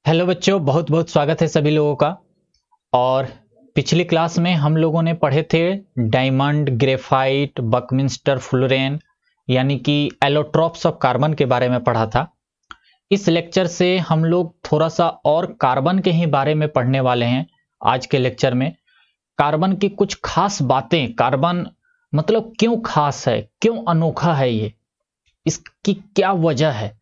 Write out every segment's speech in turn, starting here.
Hello बच्चों, बहुत बहुत स्वागत है सभी लोगों का। और पिछली क्लास में हम लोगों ने पढ़े थे डायमंड, ग्रेफाइट, बकमिंस्टर फ्लोरेन यानी कि एलोट्रॉप्स ऑफ कार्बन के बारे में पढ़ा था। इस लेक्चर से हम लोग थोड़ा सा और कार्बन के ही बारे में पढ़ने वाले हैं। आज के लेक्चर में कार्बन की कुछ खास बातें, कार्बन मतलब क्यों खास है, क्यों अनोखा है, ये इसकी क्या वजह है,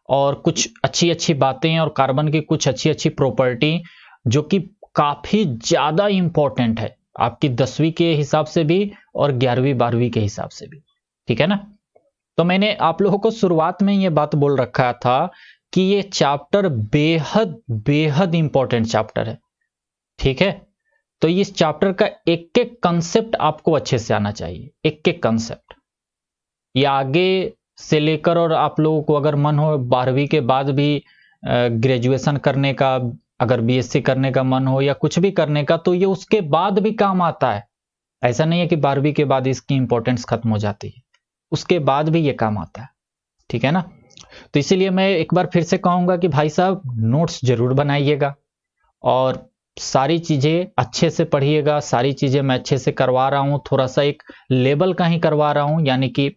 और कुछ अच्छी अच्छी बातें और कार्बन की कुछ अच्छी अच्छी प्रॉपर्टी जो कि काफी ज्यादा इंपॉर्टेंट है आपकी 10वीं के हिसाब से भी और 11वीं 12वीं के हिसाब से भी। ठीक है ना। तो मैंने आप लोगों को शुरुआत में ये बात बोल रखा था कि ये चैप्टर बेहद बेहद इंपॉर्टेंट चैप्टर है। ठीक है। तो इस चैप्टर का एक एक कंसेप्ट आपको अच्छे से आना चाहिए, एक एक कंसेप्ट। ये आगे से लेकर, और आप लोगों को अगर मन हो 12वीं के बाद भी ग्रेजुएशन करने का, अगर बीएससी करने का मन हो या कुछ भी करने का, तो ये उसके बाद भी काम आता है। ऐसा नहीं है कि 12वीं के बाद इसकी इंपॉर्टेंस खत्म हो जाती है, उसके बाद भी ये काम आता है। ठीक है ना। तो इसीलिए मैं एक बार फिर से कहूंगा कि भाई साहब नोट्स जरूर बनाइएगा और सारी चीजें अच्छे से पढ़िएगा। सारी चीजें मैं अच्छे से करवा रहा हूं, थोड़ा सा एक लेवल का ही करवा रहा हूं, यानी कि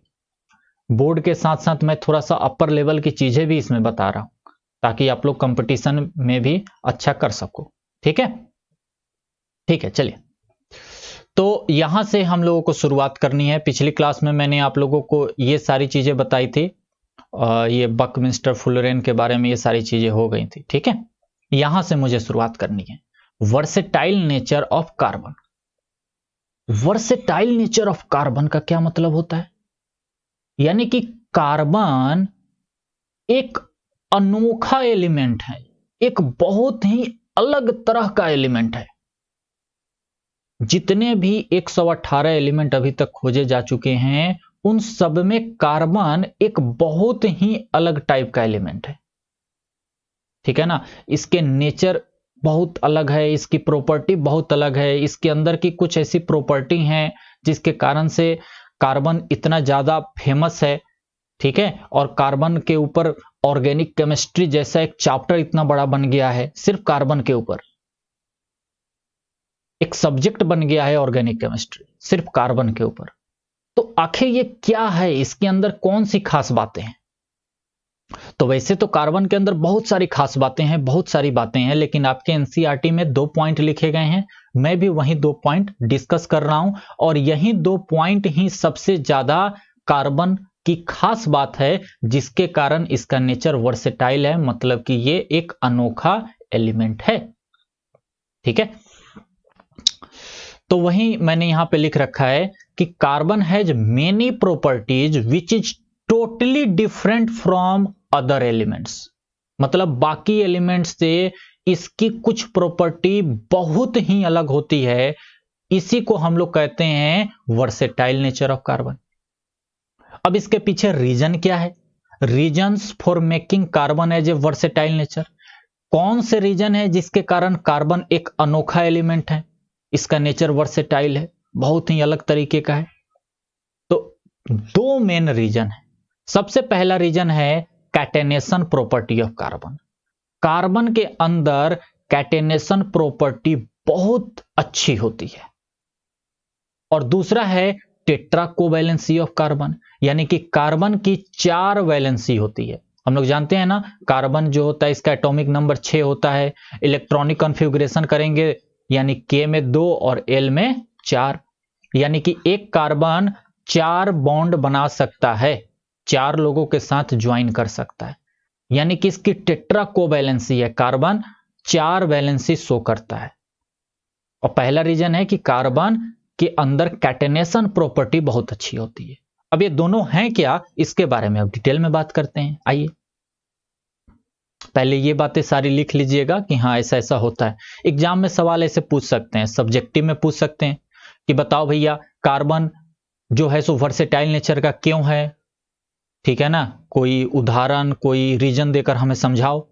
बोर्ड के साथ साथ मैं थोड़ा सा अपर लेवल की चीजें भी इसमें बता रहा हूं ताकि आप लोग कंपटीशन में भी अच्छा कर सको। ठीक है। ठीक है, चलिए। तो यहां से हम लोगों को शुरुआत करनी है। पिछली क्लास में मैंने आप लोगों को ये सारी चीजें बताई थी, ये बकमिंस्टर फ्लोरेन के बारे में ये सारी चीजें हो गई थी। ठीक है। यहां से मुझे शुरुआत करनी है। Versatile nature of carbon. Versatile nature of carbon का क्या मतलब होता है? यानी कि कार्बन एक अनोखा एलिमेंट है, एक बहुत ही अलग तरह का एलिमेंट है। जितने भी 118 एलिमेंट अभी तक खोजे जा चुके हैं उन सब में कार्बन एक बहुत ही अलग टाइप का एलिमेंट है। ठीक है ना। इसके नेचर बहुत अलग है, इसकी प्रॉपर्टी बहुत अलग है, इसके अंदर की कुछ ऐसी प्रॉपर्टी हैं जिसके कारण से कार्बन इतना ज्यादा फेमस है। ठीक है। और कार्बन के ऊपर ऑर्गेनिक केमिस्ट्री जैसा एक चैप्टर इतना बड़ा बन गया है, सिर्फ कार्बन के ऊपर एक सब्जेक्ट बन गया है ऑर्गेनिक केमिस्ट्री, सिर्फ कार्बन के ऊपर। तो आखिर ये क्या है, इसके अंदर कौन सी खास बातें हैं? तो वैसे तो कार्बन के अंदर बहुत सारी खास बातें हैं, बहुत सारी बातें हैं, लेकिन आपके एनसीईआरटी में 2 पॉइंट लिखे गए हैं। मैं भी वही 2 पॉइंट डिस्कस कर रहा हूं और यही 2 पॉइंट ही सबसे ज्यादा कार्बन की खास बात है, जिसके कारण इसका नेचर वर्सेटाइल है, मतलब कि ये एक अनोखा एलिमेंट है। ठीक है। तो वही मैंने यहां पे लिख रखा है कि carbon has many properties which is totally different from other elements. मतलब बाकी एलिमेंट्स से इसकी कुछ प्रॉपर्टी बहुत ही अलग होती है। इसी को हम लोग कहते हैं वर्सेटाइल नेचर ऑफ कार्बन। अब इसके पीछे रीजन क्या है? Reasons for making carbon as a versatile nature. कौन से रीजन है जिसके कारण कार्बन एक अनोखा एलिमेंट है, इसका नेचर वर्सेटाइल है, बहुत ही अलग तरीके का है? तो 2 मेन रीजन है। सबसे पहला रीजन है catenation property of carbon. Carbon के अंदर कैटेनेशन प्रॉपर्टी बहुत अच्छी होती है। और दूसरा है टेट्रा कोवैलेंसी ऑफ कार्बन, यानी कि कार्बन की 4 वैलेंसी होती है। हम लोग जानते हैं ना, कार्बन जो होता है इसका एटॉमिक नंबर 6 होता है। इलेक्ट्रॉनिक कॉन्फ़िगरेशन करेंगे यानी के में 2 और एल में 4, यानी कि एक कार्बन 4 बॉन्ड बना सकता है, 4 लोगों के साथ ज्वाइन कर सकता है, यानी कि इसकी टेट्रा कोवैलेंसी है, कार्बन 4 वैलेंसी शो करता है। और पहला रीजन है कि कार्बन के अंदर कैटेनेशन प्रॉपर्टी बहुत अच्छी होती है। अब ये दोनों हैं क्या, इसके बारे में अब डिटेल में बात करते हैं। आइए पहले ये बातें सारी लिख लीजिएगा कि हाँ ऐसा ऐसा होता है। एग्जाम में सवाल ऐसे पूछ सकते हैं, सब्जेक्टिव में पूछ सकते हैं कि बताओ भैया कार्बन जो है सो वर्सेटाइल नेचर का क्यों है। ठीक है ना। कोई उदाहरण, कोई रीजन देकर हमें समझाओ।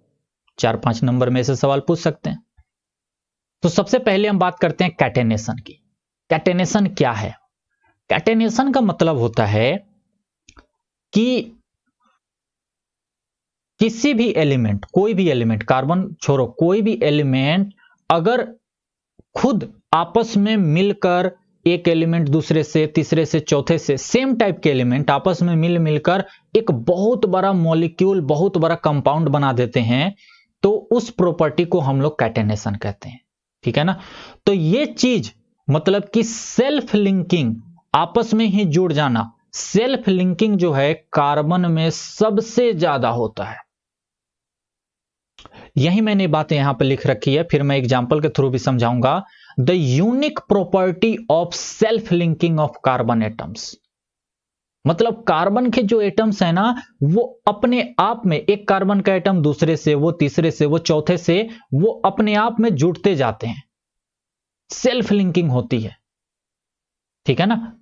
4-5 नंबर में ऐसे सवाल पूछ सकते हैं। तो सबसे पहले हम बात करते हैं कैटेनेशन की। कैटेनेशन क्या है? कैटेनेशन का मतलब होता है कि किसी भी एलिमेंट, कोई भी एलिमेंट, कार्बन छोड़ो, कोई भी एलिमेंट अगर खुद आपस में मिलकर, एक एलिमेंट दूसरे से, तीसरे से, चौथे से, सेम टाइप के एलिमेंट आपस में मिलकर एक बहुत बड़ा मॉलिक्यूल, बहुत बड़ा कंपाउंड बना देते हैं, तो उस प्रॉपर्टी को हम लोग कैटेनेशन कहते हैं। ठीक है ना? तो ये चीज मतलब कि सेल्फ लिंकिंग, आपस में ही जुड़ जाना, सेल्फ लिंकिंग जो है कार्बन में सबसे ज्यादा होता है। यही मैंने बातें यहां पर लिख रखी है, फिर मैं एग्जांपल के थ्रू भी समझाऊंगा। The unique property of self linking of carbon atoms, मतलब कार्बन के जो एटम्स है ना, वो अपने आप में, एक कार्बन का एटम दूसरे से, वो तीसरे से, वो चौथे से, वो अपने आप में जुड़ते जाते हैं, सेल्फ लिंकिंग होती है। ठीक है ना?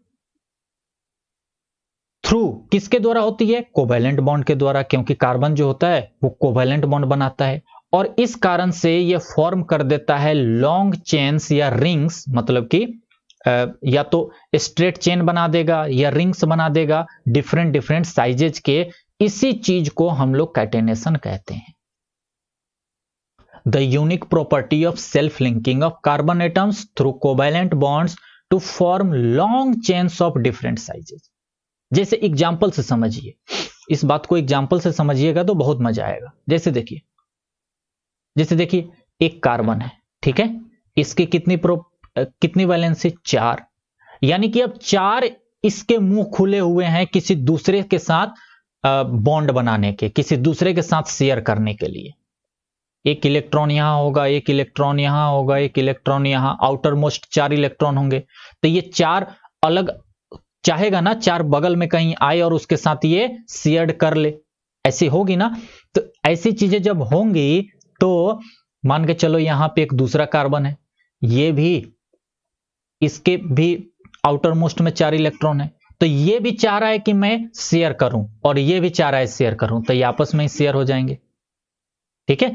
थ्रू किसके द्वारा होती है? कोवैलेंट बॉन्ड के द्वारा, क्योंकि कार्बन जो होता है वो कोवैलेंट बॉन्ड बनाता है, और इस कारण से ये फॉर्म कर देता है लॉन्ग चेन्स या रिंग्स, मतलब कि या तो स्ट्रेट चेन बना देगा या रिंग्स बना देगा, डिफरेंट डिफरेंट साइजेज के। इसी चीज को हम लोग कैटेनेशन कहते हैं। The unique property of self linking of carbon atoms through covalent bonds to form long chains of different sizes. जैसे एग्जाम्पल से समझिए, इस बात को एग्जाम्पल से समझिएगा तो बहुत मजा आएगा। जैसे देखिए, एक कार्बन है, ठीक है, इसके कितनी वैलेंसी? 4। यानी कि अब 4 इसके मुंह खुले हुए हैं किसी दूसरे के साथ बॉन्ड बनाने के, किसी दूसरे के साथ शेयर करने के लिए। एक इलेक्ट्रॉन यहां होगा, एक इलेक्ट्रॉन यहां होगा, एक इलेक्ट्रॉन यहां, आउटर मोस्ट 4 इलेक्ट्रॉन होंगे। तो ये 4 अलग चाहेगा ना, 4 बगल में कहीं आए और उसके साथ ये शेयर कर ले, ऐसी होगी ना। तो ऐसी चीजें जब होंगी तो मान के चलो यहां पे एक दूसरा कार्बन है, ये भी, इसके भी आउटर मोस्ट में 4 इलेक्ट्रॉन है, तो ये भी चाह रहा है कि मैं शेयर करूं और ये भी चाह रहा है शेयर करूं, तो ये आपस में ही शेयर हो जाएंगे। ठीक है?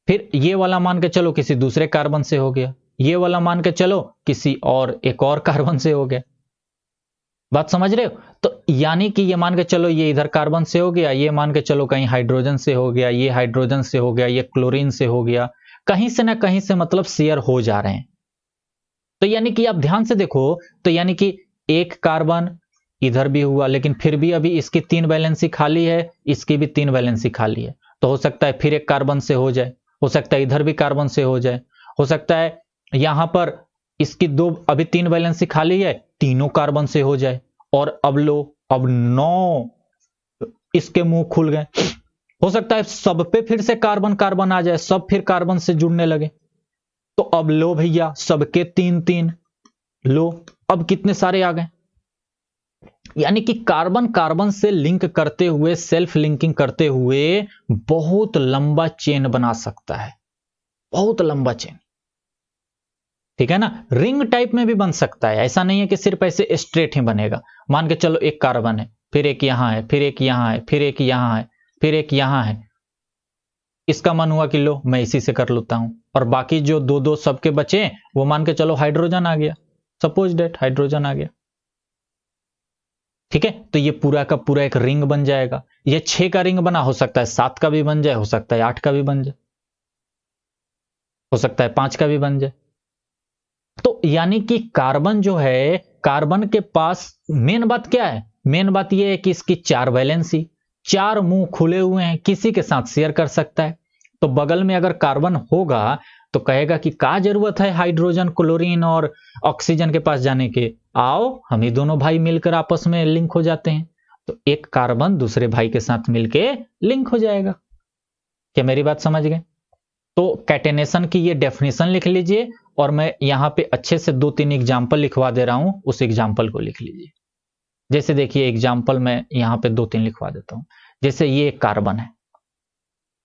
फिर ये वाला मान के चलो किसी दूसरे कार्बन से हो गया, ये वाला मान के चलो किसी और एक और कार्बन से हो गया। बात समझ रहे हो? तो यानी कि ये मान के चलो ये इधर कार्बन से हो गया, ये मान के चलो कहीं हाइड्रोजन से हो गया, ये हाइड्रोजन से हो गया, ये क्लोरीन से हो गया, कहीं से ना कहीं से मतलब शेयर हो जा रहे हैं। तो यानी कि आप ध्यान से देखो, तो यानी कि एक कार्बन इधर भी हुआ, लेकिन फिर भी अभी इसकी 3 वैलेंसी खाली है, इसकी भी 3 वैलेंसी खाली है, तो हो सकता है फिर एक कार्बन से हो जाए, हो सकता है इधर भी कार्बन से हो जाए, हो सकता है यहां पर इसकी 2 अभी 3 वैलेंसी खाली है, तीनों कार्बन से हो जाए, और अब लो, अब 9 इसके मुंह खुल गए, हो सकता है सब पे फिर से कार्बन कार्बन आ जाए, सब फिर कार्बन से जुड़ने लगे, तो अब लो भैया सबके 3-3 लो, अब कितने सारे आ गए। यानी कि कार्बन कार्बन से लिंक करते हुए, सेल्फ लिंकिंग करते हुए बहुत लंबा चेन बना सकता है, बहुत लंबा चेन। ठीक है ना? रिंग टाइप में भी बन सकता है, ऐसा नहीं है कि सिर्फ ऐसे स्ट्रेट ही बनेगा। मान के चलो एक कार्बन है, फिर एक यहां है, फिर एक यहां है, फिर एक यहां है, फिर एक यहां है, इसका मन हुआ कि लो मैं इसी से कर लेता हूं, और बाकी जो 2-2 सबके बचे वो मान के चलो हाइड्रोजन आ गया, सपोज डेट हाइड्रोजन आ गया। ठीक है? तो ये पूरा का पूरा एक रिंग बन जाएगा। ये 6 का रिंग बना, हो सकता है 7 का भी बन जाए, हो सकता है 8 का भी बन जाए, हो सकता है 5 का भी बन जाए। तो यानी कि कार्बन जो है, कार्बन के पास मेन बात क्या है? मेन बात यह है कि इसकी 4 वैलेंसी, 4 मुंह खुले हुए हैं, किसी के साथ शेयर कर सकता है। तो बगल में अगर कार्बन होगा तो कहेगा कि क्या जरूरत है हाइड्रोजन, क्लोरीन और ऑक्सीजन के पास जाने के, आओ हम ही दोनों भाई मिलकर आपस में लिंक हो जाते हैं। तो एक कार्बन दूसरे भाई के साथ मिलके लिंक हो जाएगा। क्या मेरी बात समझ गए? तो कैटेनेशन की ये डेफिनेशन लिख लीजिए, और मैं यहां पे अच्छे से 2-3 एग्जाम्पल लिखवा दे रहा हूं, उस एग्जाम्पल को लिख लीजिए। जैसे देखिए एग्जाम्पल मैं यहां पे 2-3 लिखवा देता हूं। जैसे ये एक कार्बन है,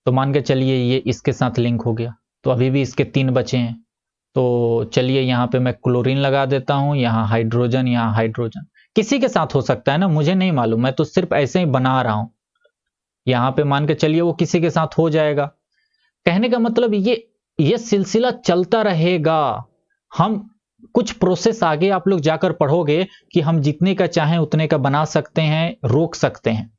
तो मान के चलिए ये इसके साथ लिंक हो गया, तो अभी भी इसके 3 बचे हैं, तो चलिए यहां पे मैं क्लोरीन लगा देता हूं, यहां हाइड्रोजन, यहां हाइड्रोजन, किसी के साथ हो सकता है ना, मुझे नहीं मालूम, मैं तो सिर्फ ऐसे ही बना रहा हूं। यहां पे मान के चलिए वो किसी के साथ हो जाएगा। कहने का मतलब ये सिलसिला चलता रहेगा। हम कुछ प्रोसेस आगे आप लोग जाकर पढ़ोगे कि हम जितने का चाहें उतने का बना सकते हैं, रोक सकते हैं।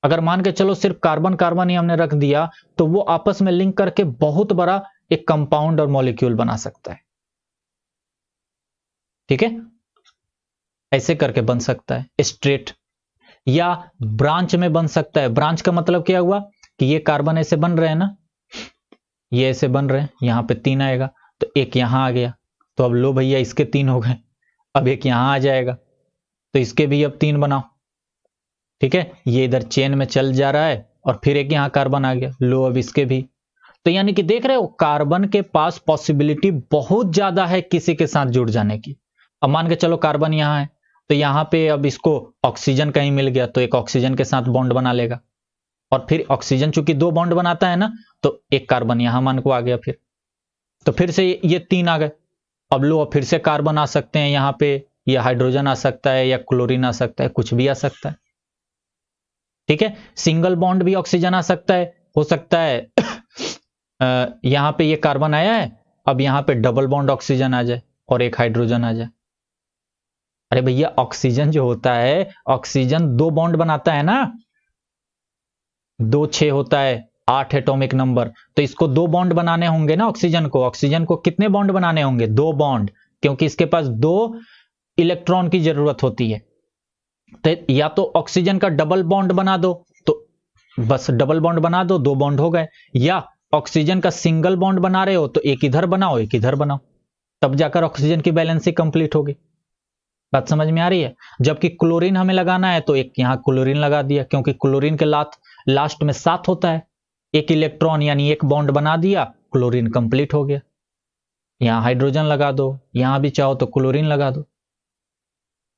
अगर मान के चलो सिर्फ कार्बन कार्बन ही हमने रख दिया तो वो आपस में लिंक करके बहुत बड़ा एक कंपाउंड और मॉलिक्यूल बना सकता है। ठीक है, ऐसे करके बन सकता है स्ट्रेट, या ब्रांच में बन सकता है। ब्रांच का मतलब क्या हुआ कि ये कार्बन ऐसे बन रहे हैं ना, ये ऐसे बन रहे हैं, यहां पे 3 आएगा तो एक यहां आ गया, तो अब लो भैया इसके 3 हो गए, अब एक यहां आ जाएगा तो इसके भी अब 3 बनाओ। ठीक है, ये इधर चेन में चल जा रहा है और फिर एक यहां कार्बन आ गया, लो अब इसके भी। तो यानी कि देख रहे हो कार्बन के पास पॉसिबिलिटी बहुत ज्यादा है किसी के साथ जुड़ जाने की। अब मान के चलो कार्बन यहां है तो यहां पे अब इसको ऑक्सीजन कहीं मिल गया तो एक ऑक्सीजन के साथ बॉन्ड बना लेगा, और फिर ऑक्सीजन चूंकि 2 बॉन्ड बनाता है ना तो एक कार्बन यहां मान को आ गया, फिर तो फिर से ये 3 आ गए। अब लो फिर से कार्बन आ सकते हैं यहां पे, या हाइड्रोजन आ सकता है, या क्लोरीन आ सकता है, कुछ भी आ सकता है। ठीक है, सिंगल बॉन्ड भी ऑक्सीजन आ सकता है, हो सकता है यहां पे ये कार्बन आया है, अब यहां पे डबल बॉन्ड ऑक्सीजन आ जाए और एक हाइड्रोजन आ जाए। अरे भैया ऑक्सीजन जो होता है, ऑक्सीजन 2 बॉन्ड बनाता है ना, 2 6 होता है, 8 एटॉमिक नंबर, तो इसको 2 बॉन्ड बनाने होंगे ना ऑक्सीजन को। ऑक्सीजन को कितने बॉन्ड बनाने होंगे? 2 बॉन्ड, क्योंकि इसके पास 2 इलेक्ट्रॉन की जरूरत होती है। तो या तो ऑक्सीजन का डबल बॉन्ड बना दो, तो बस डबल बॉन्ड बना दो, 2 बॉन्ड हो गए, या ऑक्सीजन का सिंगल बॉन्ड बना रहे हो तो एक इधर बनाओ एक इधर बनाओ, तब जाकर ऑक्सीजन की बैलेंस कंप्लीट होगी। बात समझ में आ रही है? जबकि क्लोरीन हमें लगाना है तो एक यहां क्लोरीन लगा दिया, क्योंकि क्लोरीन के लास्ट में 7 होता है, एक इलेक्ट्रॉन यानी एक बॉन्ड बना दिया, क्लोरीन कंप्लीट हो गया। यहां हाइड्रोजन लगा दो, यहां भी चाहो तो क्लोरीन लगा दो।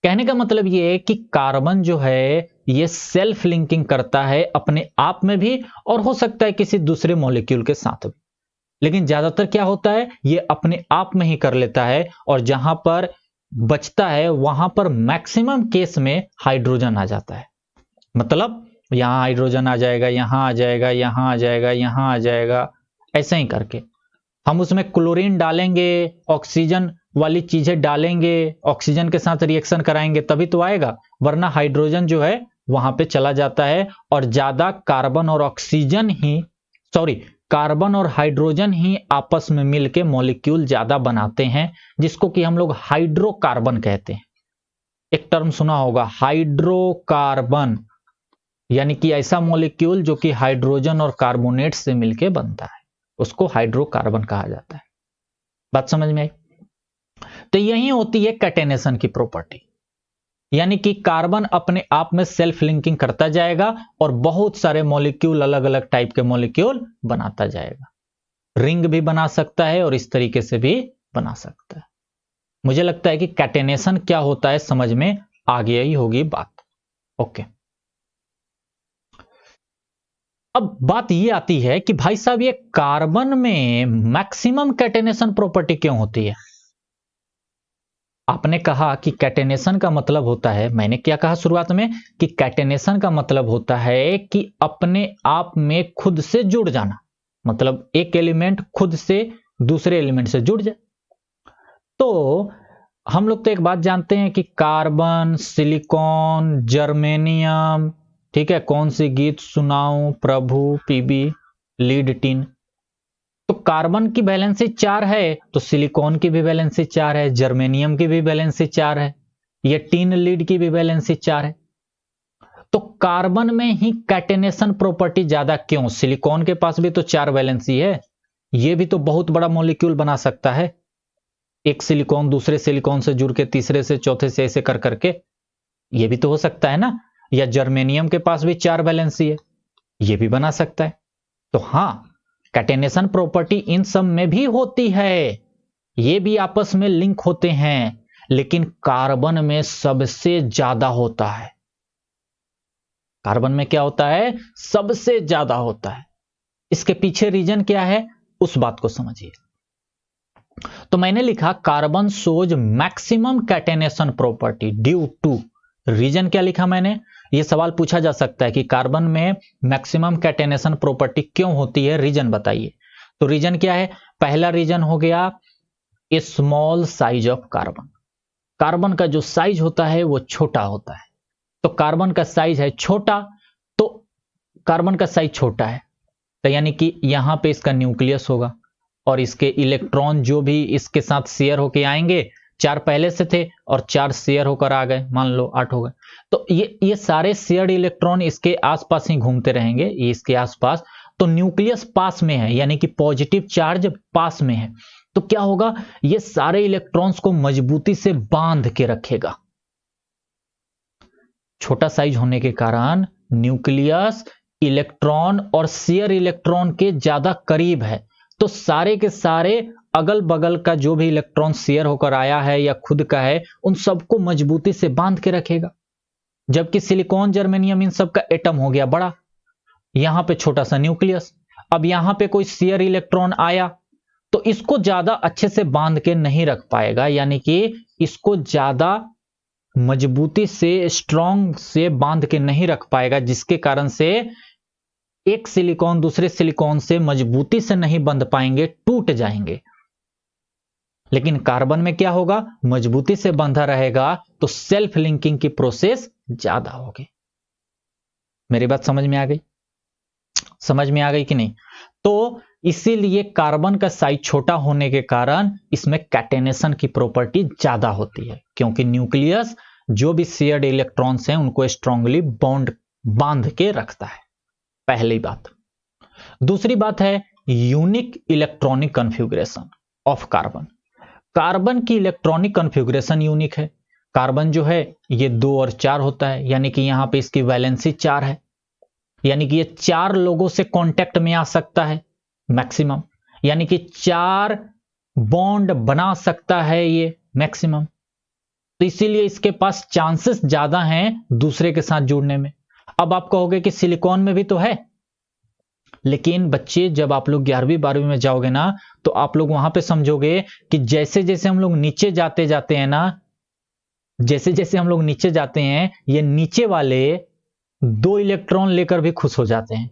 कहने का मतलब यह है कि कार्बन जो है ये सेल्फ लिंकिंग करता है अपने आप में भी, और हो सकता है किसी दूसरे मॉलिक्यूल के साथ भी, लेकिन ज्यादातर क्या होता है ये अपने आप में ही कर लेता है, और जहां पर बचता है वहां पर मैक्सिमम केस में हाइड्रोजन आ जाता है। मतलब यहां हाइड्रोजन आ जाएगा, यहां आ जाएगा, यहां आ जाएगा, यहां आ जाएगा, ऐसे ही करके हम उसमें क्लोरीन डालेंगे, ऑक्सीजन वाली चीजें डालेंगे, ऑक्सीजन के साथ रिएक्शन कराएंगे तभी तो आएगा, वरना हाइड्रोजन जो है वहां पे चला जाता है, और ज्यादा कार्बन और ऑक्सीजन ही, सॉरी, कार्बन और हाइड्रोजन ही आपस में मिलके मॉलिक्यूल ज्यादा बनाते हैं, जिसको कि हम लोग हाइड्रोकार्बन कहते हैं। एक टर्म सुना होगा हाइड्रोकार्बन, यानी कि ऐसा मॉलिक्यूल जो कि हाइड्रोजन और कार्बोनेट से मिलके बनता है, उसको हाइड्रोकार्बन कहा जाता है। बात समझ में आई? तो यही होती है कैटेनेशन की प्रॉपर्टी, यानी कि कार्बन अपने आप में सेल्फ लिंकिंग करता जाएगा और बहुत सारे मॉलिक्यूल, अलग अलग टाइप के मॉलिक्यूल बनाता जाएगा। रिंग भी बना सकता है और इस तरीके से भी बना सकता है। मुझे लगता है कि कैटेनेशन क्या होता है समझ में आ गई ही होगी बात। ओके, अब बात ये आती है कि भाई साहब ये कार्बन में मैक्सिमम कैटेनेशन प्रॉपर्टी क्यों होती है? आपने कहा कि कैटेनेशन का मतलब होता है, मैंने क्या कहा शुरुआत में कि कैटेनेशन का मतलब होता है कि अपने आप में खुद से जुड़ जाना, मतलब एक एलिमेंट खुद से दूसरे एलिमेंट से जुड़ जाए। तो हम लोग तो एक बात जानते हैं कि कार्बन, सिलिकॉन, जर्मेनियम, ठीक है, कौन सी गीत सुनाऊं प्रभु, पीबी, लीड टिन, तो कार्बन की वैलेंसी 4 है तो सिलिकॉन की भी वैलेंसी 4 है, जर्मेनियम की भी वैलेंसी 4 है, ये टिन लीड की भी वैलेंसी 4 है। तो कार्बन में ही कैटेनेशन प्रॉपर्टी ज्यादा क्यों? सिलिकॉन के पास भी तो 4 वैलेंसी है, ये भी तो बहुत बड़ा मॉलिक्यूल बना सकता है, एक सिलिकॉन दूसरे सिलिकॉन से जुड़ के तीसरे से चौथे से ऐसे कर करके, ये भी तो हो सकता है ना। या जर्मेनियम के पास भी 4 वैलेंसी है, ये भी बना सकता है। तो हां, कैटेनेशन प्रॉपर्टी इन सब में भी होती है, ये भी आपस में लिंक होते हैं, लेकिन कार्बन में सबसे ज्यादा होता है। कार्बन में क्या होता है? सबसे ज्यादा होता है। इसके पीछे रीजन क्या है उस बात को समझिए। तो मैंने लिखा carbon shows maximum catenation property due to, reason क्या लिखा मैंने? यह सवाल पूछा जा सकता है कि कार्बन में मैक्सिमम कैटेनेशन प्रॉपर्टी क्यों होती है, रीजन बताइए। तो रीजन क्या है? पहला रीजन हो गया small size of carbon, carbon का जो साइज होता है वो छोटा होता है। तो कार्बन का साइज है छोटा, तो कार्बन का साइज छोटा है, तो यानी कि यहां पे इसका न्यूक्लियस होगा और इसके इलेक्ट्रॉन जो भी इसके साथ शेयर होके आएंगे, 4 पहले से थे और 4 शेयर होकर आ गए, मान लो 8 हो गए, तो ये सारे शेयर्ड इलेक्ट्रॉन इसके आसपास ही घूमते रहेंगे, ये इसके आसपास। तो न्यूक्लियस पास में है, यानी कि पॉजिटिव चार्ज पास में है, तो क्या होगा, ये सारे इलेक्ट्रॉन्स को मजबूती से बांध के रखेगा। छोटा साइज होने के कारण न्यूक्लियस इलेक्ट्रॉन और शेयर इलेक्ट्रॉन के ज्यादा करीब है, तो सारे के सारे अगल बगल का जो भी इलेक्ट्रॉन शेयर होकर आया है या खुद का है, उन सबको मजबूती से बांध के रखेगा। जबकि सिलिकॉन, जर्मेनियम, इन सब का एटम हो गया बड़ा, यहां पे छोटा सा न्यूक्लियस। अब यहां पे कोई शेयर इलेक्ट्रॉन आया तो इसको ज्यादा अच्छे से बांध के नहीं रख पाएगा, यानी कि इसको ज्यादा मजबूती से, स्ट्रॉन्ग से बांध के नहीं रख पाएगा, जिसके कारण से एक सिलिकॉन दूसरे सिलिकॉन से मजबूती से नहीं बंध पाएंगे, टूट जाएंगे। लेकिन कार्बन में क्या होगा, मजबूती से बंधा रहेगा तो सेल्फ लिंकिंग की प्रोसेस ज्यादा होगी। मेरी बात समझ में आ गई? समझ में आ गई कि नहीं? तो इसीलिए कार्बन का साइज छोटा होने के कारण इसमें कैटेनेशन की प्रॉपर्टी ज्यादा होती है, क्योंकि न्यूक्लियस जो भी शेयर्ड इलेक्ट्रॉन्स हैं उनको स्ट्रांगली बॉन्ड बांध के रखता है। पहली बात। दूसरी बात है unique electronic configuration of carbon. Carbon की इलेक्ट्रॉनिक कॉन्फ़िगरेशन यूनिक है। कार्बन जो है ये 2 और 4 होता है, यानी कि यहां पे इसकी वैलेंसी 4 है, यानी कि ये 4 लोगों से कांटेक्ट में आ सकता है मैक्सिमम, यानी कि 4 बॉन्ड बना सकता है ये मैक्सिमम। तो इसीलिए इसके पास चांसेस ज्यादा हैं दूसरे के साथ जुड़ने में। अब आप कहोगे कि सिलिकॉन में भी तो है, लेकिन बच्चे जब आप लोग 11वीं 12वीं में जाओगे ना, तो आप लोग वहां पे समझोगे कि जैसे जैसे हम लोग नीचे जाते जाते हैं ना, जैसे जैसे हम लोग नीचे जाते हैं, ये नीचे वाले 2 इलेक्ट्रॉन लेकर भी खुश हो जाते हैं।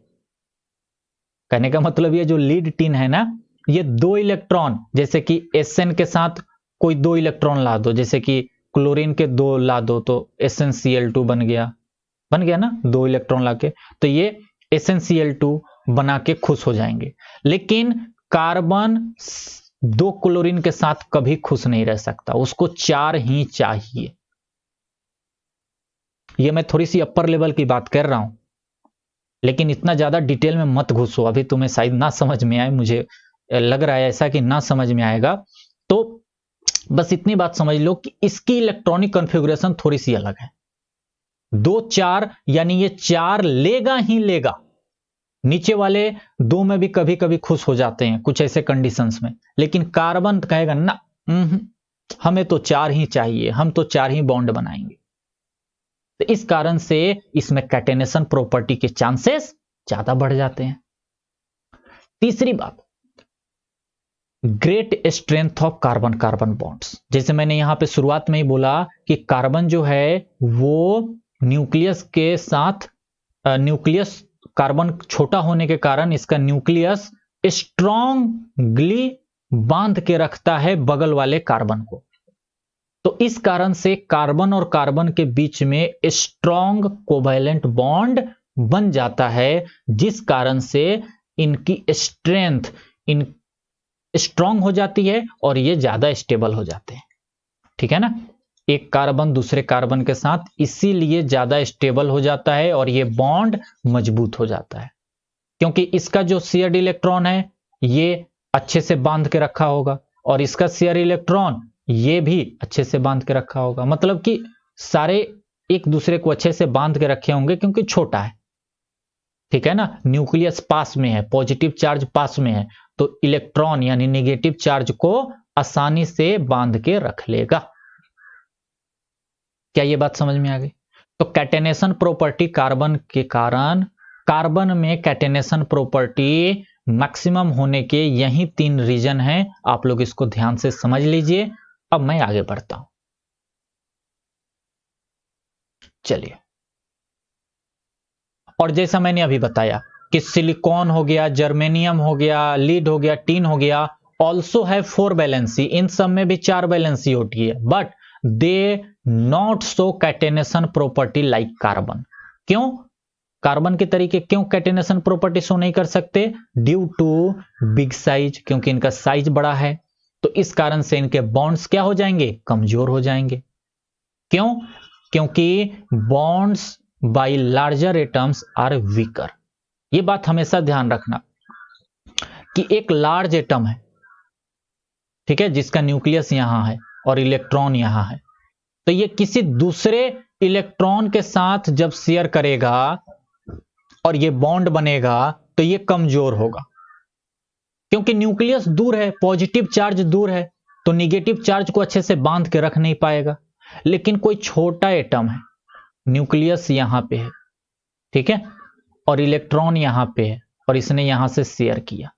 कहने का मतलब ये जो लीड टिन है ना, ये 2 इलेक्ट्रॉन, जैसे कि एसएन के साथ कोई 2 इलेक्ट्रॉन ला दो, जैसे कि क्लोरीन के 2 ला दो तो SnCl2 बन गया ना 2 इलेक्ट्रॉन लाके, तो ये SnCl2 बना के खुश हो जाएंगे। लेकिन कार्बन 2 क्लोरीन के साथ कभी खुश नहीं रह सकता, उसको 4 ही चाहिए। ये मैं थोड़ी सी अपर लेवल की बात कर रहा हूं, लेकिन इतना ज्यादा डिटेल में मत घुसो, अभी तुम्हें शायद ना समझ में आए, मुझे लग रहा है ऐसा कि ना समझ में आएगा। तो बस इतनी बात समझ लो कि इसकी इलेक्ट्रॉनिक कॉन्फ़िगरेशन थोड़ी सी अलग है। 2 4 यानी ये 4 लेगा ही लेगा। नीचे वाले 2 में भी कभी कभी खुश हो जाते हैं कुछ ऐसे कंडीशंस में, लेकिन कार्बन कहेगा ना, हमें तो 4 ही चाहिए, हम तो 4 ही बॉन्ड बनाएंगे। तो इस कारण से इसमें कैटेनेशन प्रॉपर्टी के चांसेस ज्यादा बढ़ जाते हैं। तीसरी बात, great strength of carbon carbon bonds. जैसे मैंने यहां पे शुरुआत में ही बोला कि कार्बन जो है वो न्यूक्लियस के साथ, न्यूक्लियस कार्बन छोटा होने के कारण इसका न्यूक्लियस स्ट्रांगली बांध के रखता है बगल वाले कार्बन को। तो इस कारण से कार्बन और कार्बन के बीच में स्ट्रांग कोवैलेंट बॉन्ड बन जाता है, जिस कारण से इनकी स्ट्रेंथ स्ट्रांग हो जाती है और ये ज्यादा स्टेबल हो जाते हैं। ठीक है ना, एक कार्बन दूसरे कार्बन के साथ इसीलिए ज्यादा स्टेबल हो जाता है और ये बॉन्ड मजबूत हो जाता है, क्योंकि इसका जो शेयर्ड इलेक्ट्रॉन है ये अच्छे से बांध के रखा होगा और इसका शेयर इलेक्ट्रॉन ये भी अच्छे से बांध के रखा होगा। मतलब कि सारे एक दूसरे को अच्छे से बांध के रखे होंगे क्योंकि छोटा है। ठीक है ना, न्यूक्लियस पास में है, पॉजिटिव चार्ज पास में है, तो इलेक्ट्रॉन यानी नेगेटिव चार्ज को आसानी से बांध के रख लेगा। क्या ये बात समझ में आ गई? तो कैटेनेशन प्रॉपर्टी कार्बन के कारण, कार्बन में कैटेनेशन प्रॉपर्टी मैक्सिमम होने के यही 3 रीजन हैं। आप लोग इसको ध्यान से समझ लीजिए। अब मैं आगे बढ़ता हूं। चलिए, और जैसा मैंने अभी बताया कि सिलिकॉन हो गया, जर्मेनियम हो गया, लीड हो गया, टीन हो गया, ऑल्सो है 4 वैलेंसी। इन सब में भी 4 वैलेंसी होती है, but they not so catenation property like carbon. क्यों? कार्बन के तरीके क्यों कैटेनेशन प्रॉपर्टी शो नहीं कर सकते? ड्यू टू बिग साइज, क्योंकि इनका साइज बड़ा है, तो इस कारण से इनके बॉन्ड्स क्या हो जाएंगे? कमजोर हो जाएंगे। क्यों? क्योंकि bonds by larger atoms are weaker. ये बात हमेशा ध्यान रखना कि एक लार्ज एटम है, ठीक है, जिसका न्यूक्लियस यहां है और इलेक्ट्रॉन यहां है, तो ये किसी दूसरे इलेक्ट्रॉन के साथ जब शेयर करेगा और ये बॉन्ड बनेगा तो ये कमजोर होगा, क्योंकि न्यूक्लियस दूर है, पॉजिटिव चार्ज दूर है, तो निगेटिव चार्ज को अच्छे से बांध के रख नहीं पाएगा। लेकिन कोई छोटा एटम है, न्यूक्लियस यहां पे है, ठीक है, और इलेक्ट्रॉन यहां पे है और इसने यहां से शेयर किया,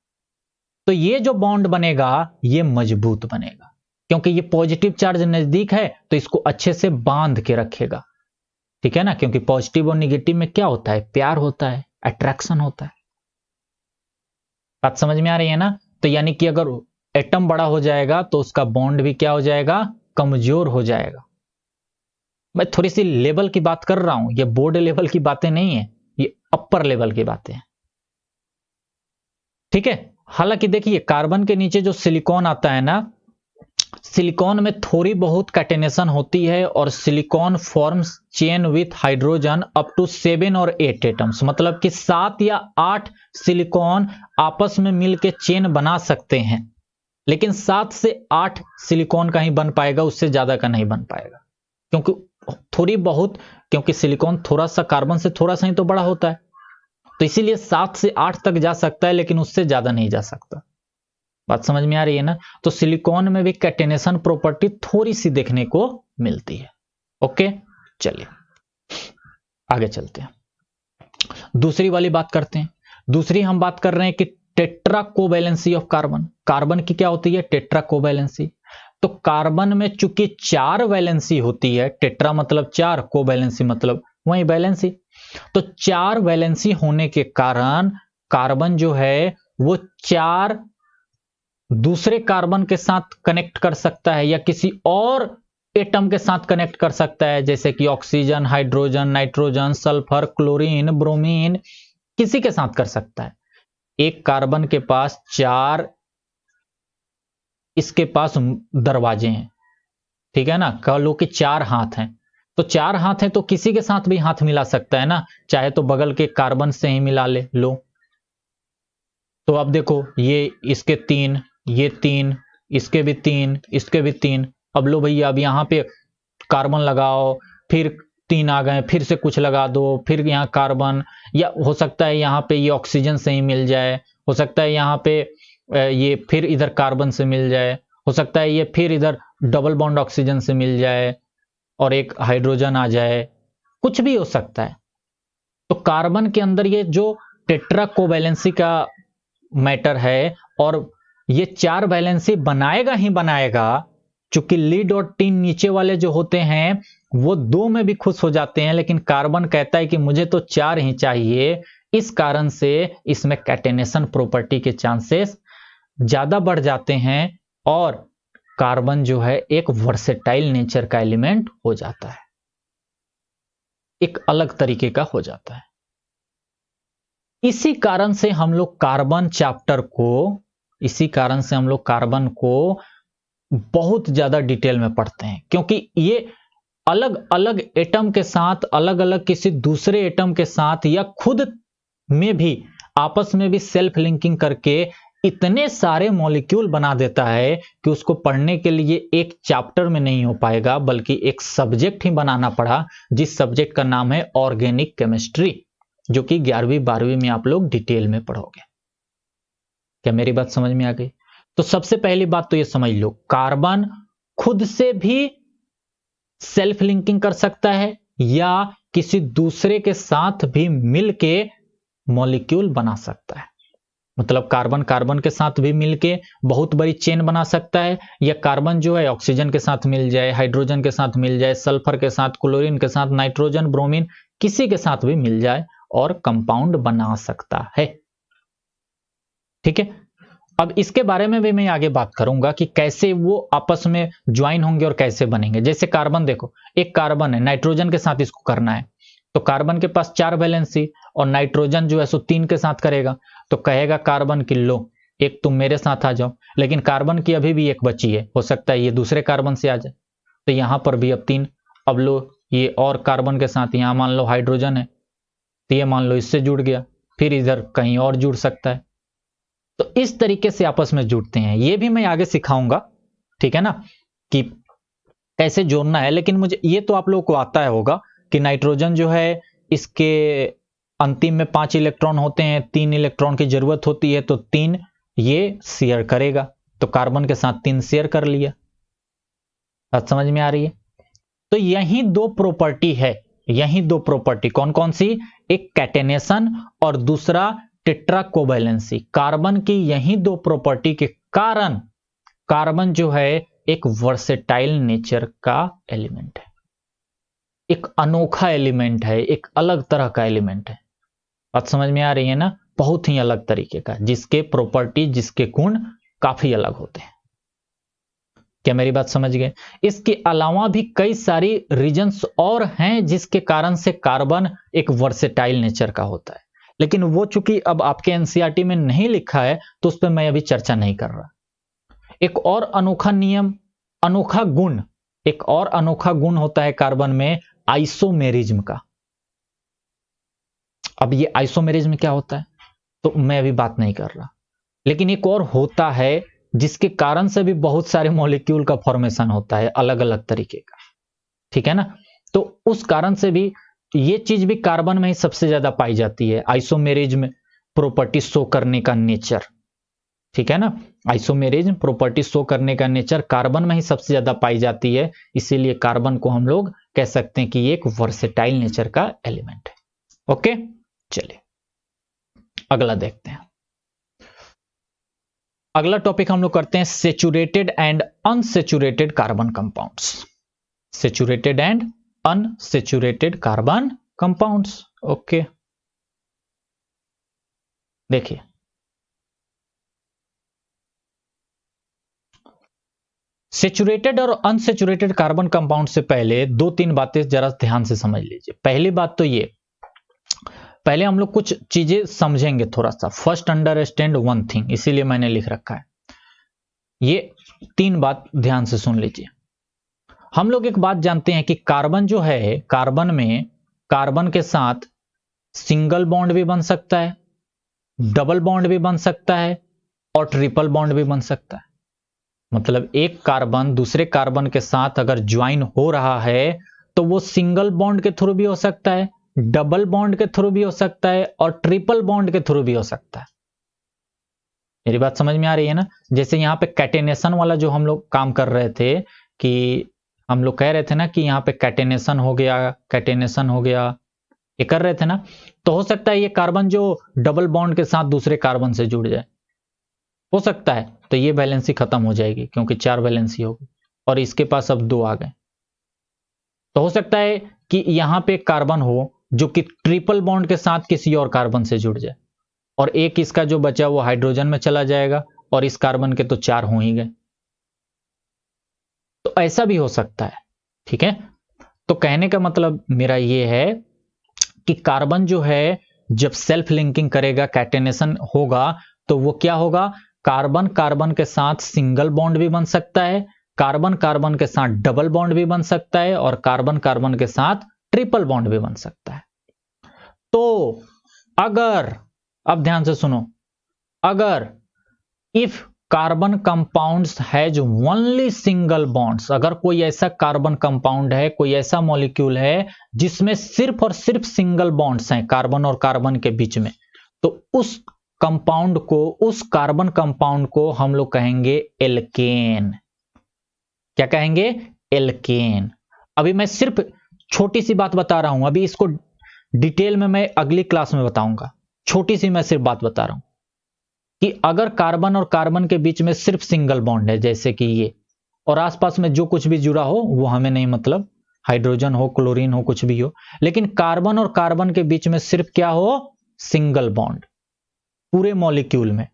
तो ये जो बॉन्ड बनेगा ये मजबूत बनेगा, क्योंकि ये पॉजिटिव चार्ज नजदीक है तो इसको अच्छे से बांध के रखेगा, ठीक है ना, क्योंकि पॉजिटिव और निगेटिव में क्या होता है? प्यार होता है, अट्रैक्शन होता है। बात समझ में आ रही है ना? तो यानी कि अगर एटम बड़ा हो जाएगा तो उसका बॉन्ड भी क्या हो जाएगा? कमजोर हो जाएगा। मैं थोड़ी सी लेवल की बात कर रहा हूं, ये बोर्ड लेवल की बातें नहीं है, ये अपर लेवल की बातें हैं, ठीक है। हालांकि देखिए कार्बन के नीचे जो सिलिकॉन आता है ना, सिलिकॉन में थोड़ी बहुत कैटेनेशन होती है और silicon forms chain with hydrogen up to 7 और 8 एटम्स, मतलब कि 7 या 8 सिलिकॉन आपस में मिलकर चेन बना सकते हैं, लेकिन 7 से 8 सिलिकॉन का ही बन पाएगा, उससे ज्यादा का नहीं बन पाएगा, क्योंकि थोड़ी बहुत, क्योंकि सिलिकॉन थोड़ा सा कार्बन से थोड़ा सा ही तो बड़ा होता है, तो इसीलिए 7 से 8 तक जा सकता है, लेकिन उससे ज्यादा नहीं जा सकता। बात समझ में आ रही है ना? तो सिलिकॉन में भी कैटेनेशन प्रॉपर्टी थोड़ी सी देखने को मिलती है। ओके, चलिए आगे चलते हैं, दूसरी वाली बात करते हैं। दूसरी हम बात कर रहे हैं कि tetra covalency of carbon. Carbon की क्या होती है? Tetra covalency. तो कार्बन में चूंकि 4 वैलेंसी होती है, टेट्रा मतलब 4, कोवैलेंसी मतलब वही वैलेंसी, तो 4 वैलेंसी होने के कारण कार्बन जो है वो 4 दूसरे कार्बन के साथ कनेक्ट कर सकता है या किसी और एटम के साथ कनेक्ट कर सकता है, जैसे कि oxygen, hydrogen, nitrogen, sulphur, chlorine, bromine, किसी के साथ कर सकता है। एक कार्बन के पास 4 इसके पास दरवाजे हैं, ठीक है ना, कह लो कि 4 हाथ हैं, तो 4 हाथ हैं तो किसी के साथ भी हाथ मिला सकता है ना, चाहे तो बगल के कार्बन से ही मिला ले लो। तो अब देखो ये इसके 3, ये 3, इसके भी 3, इसके भी 3, अब लो भैया अब यहां पे कार्बन लगाओ, फिर 3 आ गए, फिर से कुछ लगा दो, फिर यहां कार्बन, या हो सकता है यहां पे ये ऑक्सीजन से ही मिल जाए, हो सकता है यहां पे ये फिर इधर कार्बन से मिल जाए, हो सकता है ये फिर इधर डबल बॉन्ड ऑक्सीजन से मिल जाए और एक हाइड्रोजन आ जाए, कुछ भी हो सकता है। तो कार्बन के अंदर ये जो टेट्रा कोवैलेंसी का मैटर है और ये 4 वैलेंसी बनाएगा ही बनाएगा, चूंकि लीड और टिन नीचे वाले जो होते हैं वो 2 में भी खुश हो जाते हैं, लेकिन कार्बन कहता है कि मुझे तो 4 ही चाहिए, इस कारण से इसमें कैटेनेशन प्रॉपर्टी के चांसेस ज्यादा बढ़ जाते हैं और कार्बन जो है एक वर्सेटाइल नेचर का एलिमेंट हो जाता है, एक अलग तरीके का हो जाता है। इसी कारण से हम लोग कार्बन चैप्टर को, इसी कारण से हम लोग कार्बन को बहुत ज्यादा डिटेल में पढ़ते हैं, क्योंकि ये अलग अलग एटम के साथ, अलग अलग किसी दूसरे एटम के साथ या खुद में भी आपस में भी सेल्फ लिंकिंग करके इतने सारे मॉलिक्यूल बना देता है कि उसको पढ़ने के लिए एक चैप्टर में नहीं हो पाएगा, बल्कि एक सब्जेक्ट ही बनाना पड़ा, जिस सब्जेक्ट का नाम है ऑर्गेनिक केमिस्ट्री, जो कि 11वीं 12वीं में आप लोग डिटेल में पढ़ोगे। क्या मेरी बात समझ में आ गई? तो सबसे पहली बात तो ये समझ लो, कार्बन खुद से भी सेल्फ लिंकिंग कर सकता है या किसी दूसरे के साथ भी मिलके मॉलिक्यूल बना सकता है। मतलब कार्बन कार्बन के साथ भी मिलके बहुत बड़ी चेन बना सकता है, या कार्बन जो है ऑक्सीजन के साथ मिल जाए, हाइड्रोजन के साथ मिल जाए, सल्फर के साथ, क्लोरीन के साथ, नाइट्रोजन, ब्रोमीन, किसी के साथ भी मिल जाए और कंपाउंड बना सकता है। ठीक है, अब इसके बारे में भी मैं आगे बात करूंगा कि कैसे वो आपस में ज्वाइन होंगे और कैसे बनेंगे। जैसे कार्बन देखो, एक कार्बन है, नाइट्रोजन के साथ इसको करना है, तो कार्बन के पास 4 वैलेंसी और नाइट्रोजन जो है सो 3 के साथ करेगा, तो कहेगा कार्बन की लो एक तुम मेरे साथ आ जाओ, लेकिन कार्बन की अभी भी एक बची है, हो सकता है ये दूसरे कार्बन से आ जाए, तो यहां पर भी अब 3। अब लो ये और कार्बन के साथ यहां मान लो हाइड्रोजन है, तो ये मान लो इससे जुड़ गया, फिर इधर कहीं और जुड़ सकता है। तो इस तरीके से आपस में जुड़ते हैं, ये भी मैं आगे सिखाऊंगा, ठीक है ना, कि कैसे जोड़ना है। लेकिन मुझे ये तो आप लोगों को आता है होगा कि नाइट्रोजन जो है इसके अंतिम में 5 इलेक्ट्रॉन होते हैं, 3 इलेक्ट्रॉन की जरूरत होती है, तो 3 ये शेयर करेगा, तो कार्बन के साथ 3 शेयर कर लिया। बात समझ में आ रही है? तो यही दो प्रॉपर्टी है, यही दो प्रॉपर्टी कौन कौन सी, एक कैटेनेशन और दूसरा टेट्रा कोवैलेंसी। कार्बन की यही दो प्रॉपर्टी के कारण कार्बन जो है एक वर्सेटाइल नेचर का एलिमेंट है, एक अनोखा एलिमेंट है, एक अलग तरह का एलिमेंट है। बात समझ में आ रही है ना? बहुत ही अलग तरीके का, जिसके प्रॉपर्टी, जिसके गुण काफी अलग होते हैं। क्या मेरी बात समझ गए? इसके अलावा भी कई सारी रीजंस और हैं जिसके कारण से कार्बन एक वर्सेटाइल नेचर का होता है, लेकिन वो चूंकि अब आपके एनसीईआरटी में नहीं लिखा है तो उस पर मैं अभी चर्चा नहीं कर रहा। एक और अनोखा नियम, अनोखा गुण, एक और अनोखा गुण होता है कार्बन में, आइसोमेरिज्म का। अब ये आइसोमेरिज्म क्या होता है तो मैं अभी बात नहीं कर रहा, लेकिन एक और होता है जिसके कारण से भी बहुत सारे मॉलिक्यूल का फॉर्मेशन होता है अलग अलग तरीके का, ठीक है ना। तो उस कारण से भी ये चीज भी कार्बन में ही सबसे ज्यादा पाई जाती है, आइसोमेरिज्म प्रॉपर्टी शो करने का नेचर, ठीक है ना। आइसोमेरिज्म प्रॉपर्टी शो करने का नेचर कार्बन में ही सबसे ज्यादा पाई जाती है, इसीलिए कार्बन को हम लोग कह सकते हैं कि ये एक वर्सेटाइल नेचर का एलिमेंट है। ओके, चलिए अगला देखते हैं। अगला टॉपिक हम लोग करते हैं saturated and unsaturated carbon compounds. Saturated and unsaturated carbon compounds. Okay, देखिए सेचुरेटेड और अनसेचुरेटेड कार्बन कंपाउंड से पहले 2-3 बातें जरा ध्यान से समझ लीजिए। पहली बात तो ये, पहले हम लोग कुछ चीजें समझेंगे थोड़ा सा, फर्स्ट अंडरस्टैंड वन थिंग, इसीलिए मैंने लिख रखा है। ये 3 बात ध्यान से सुन लीजिए। हम लोग एक बात जानते हैं कि कार्बन जो है, कार्बन में कार्बन के साथ सिंगल बॉन्ड भी बन सकता है, डबल बॉन्ड भी बन सकता है और ट्रिपल बॉन्ड भी बन सकता है। मतलब एक कार्बन दूसरे कार्बन के साथ अगर ज्वाइन हो रहा है तो वो सिंगल बॉन्ड के थ्रू भी हो सकता है, डबल बॉन्ड के थ्रू भी हो सकता है और ट्रिपल बॉन्ड के थ्रू भी हो सकता है। मेरी बात समझ में आ रही है ना? जैसे यहां पे कैटेनेशन वाला जो हम लोग काम कर रहे थे, कि हम लोग कह रहे थे ना कि यहां पे कैटेनेशन हो गया, कैटेनेशन हो गया, ये कर रहे थे ना। तो हो सकता है ये कार्बन जो डबल बॉन्ड के साथ दूसरे कार्बन से जुड़ जाए, हो सकता है, तो ये वैलेंसी खत्म हो जाएगी क्योंकि 4 वैलेंसी होगी और इसके पास अब 2 आ गए। तो हो सकता है कि यहां पे कार्बन हो जो कि ट्रिपल बॉन्ड के साथ किसी और कार्बन से जुड़ जाए और एक इसका जो बचा वो हाइड्रोजन में चला जाएगा और इस कार्बन के तो 4 हो ही गए। तो ऐसा भी हो सकता है, ठीक है। तो कहने का मतलब मेरा ये है कि कार्बन जो है जब सेल्फ लिंकिंग करेगा, कैटेनेशन होगा, तो वो क्या होगा, कार्बन कार्बन के साथ सिंगल बॉन्ड भी बन सकता है, कार्बन कार्बन के साथ डबल बॉन्ड भी बन सकता है और कार्बन कार्बन के साथ ट्रिपल बॉन्ड भी बन सकता है। तो अगर, अब ध्यान से सुनो, अगर if carbon compounds has only single bonds, अगर कोई ऐसा कार्बन कंपाउंड है, कोई ऐसा मॉलिक्यूल है जिसमें सिर्फ और सिर्फ सिंगल बॉन्ड्स हैं कार्बन और कार्बन के बीच में, तो उस कंपाउंड को, उस कार्बन कंपाउंड को हम लोग कहेंगे एल्केन। क्या कहेंगे? एल्केन। अभी मैं सिर्फ छोटी सी बात बता रहा हूं, अभी इसको डिटेल में मैं अगली क्लास में बताऊंगा। छोटी सी मैं सिर्फ बात बता रहा हूं कि अगर कार्बन और कार्बन के बीच में सिर्फ सिंगल बॉन्ड है, जैसे कि ये, और आसपास में जो कुछ भी जुड़ा हो वो हमें नहीं मतलब, हाइड्रोजन हो, क्लोरीन हो, कुछ भी हो, लेकिन कार्बन और कार्बन के बीच में सिर्फ क्या हो, सिंगल बॉन्ड, पूरे मॉलिक्यूल में,